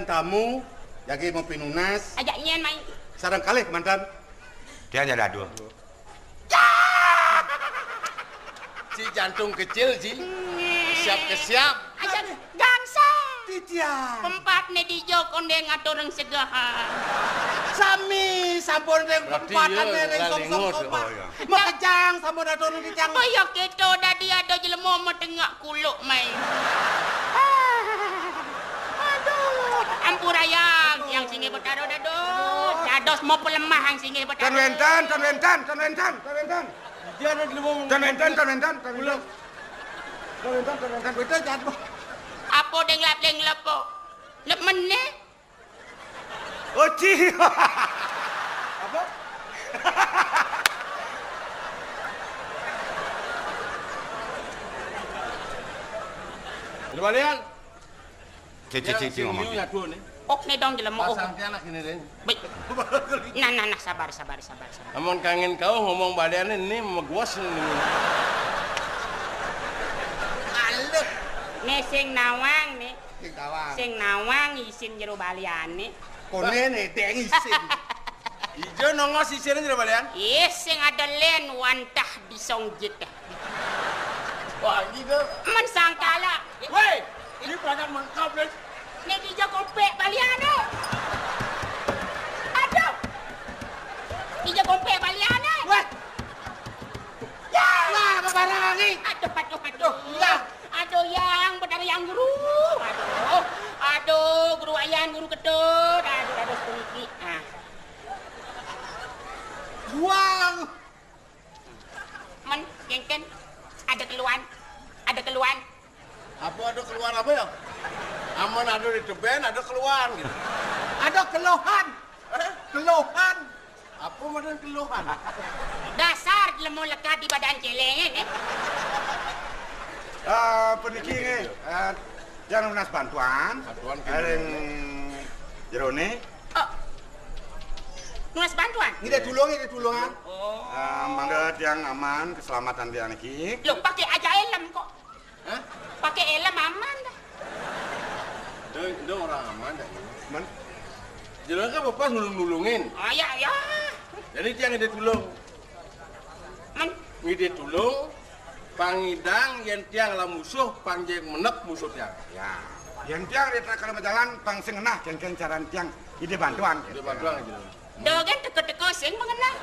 tamu jadi mau pinunas ajak nyen main sarang kalih mantan Dia hanya dadu. Si jantung kecil si siap ke siap ajak gangsa Titia pempat ne dijo konde ngatureng segaha sami sampun reng Berarti pempatan iya, reng laling sok-sok ngus, opa oh iya. mau kejang sampun aturun kejang koyo keto dadi ada jelema metengak kuluk main ampurayang yang singe betado dadot dados mau pelemah yang singe betado Tan wentan, tan wentan, tan wentan, tan wentan. dia ada di bawah Tan wentan, tan wentan, tan wentan. Tan wentan, tan wentan. betul jatuh apa deng lap po lep meneh Oh, ci. apa Balian Ci ngomong. ya tuh nih ok ne dong jelema ok pasang anak ini deh baik nah sabar Amun kangen kau ngomong balian ini meguas ini alek ne sing nawang ne sing tawang sing nawang isin jero baliane konene deng isin hijau nongos sisirnya tidak balian sing ada len wantah disongjit wah gitu man sangkala woi ini banyak mengkap deh ne dijo kompe baliane aduh dijo kompe baliane wah ya lah babarangi aduh ya aduh yang benar yang guru aduh guru ayan guru kedut aduh sedikit buang men kengken ada keluhan apa ada keluar apa ya aman ada di teben ada keluar gitu ada keluhan keluhan apa macam keluhan dasar lemu lekat di badan celeng Peniki ini, jangan lunas bantuan. Bantuan Yang jerone. oh nuas bantuan ini tulungan Mangga yang aman, keselamatan dia niki. lo pakai aja helm kok Hah? pakai helm aman dah Itu orang aman dah Men, jelas kan bapak nulungin ya jadi dia ngide tulung men ngide tulung pangidang yang tiang lah musuh panjang menek musuh tiang ya. Yang tiang di kalau berjalan pang sengenah jengken caran tiang ide bantuan. dia bantuan aja dogen teko-teko sing mengenal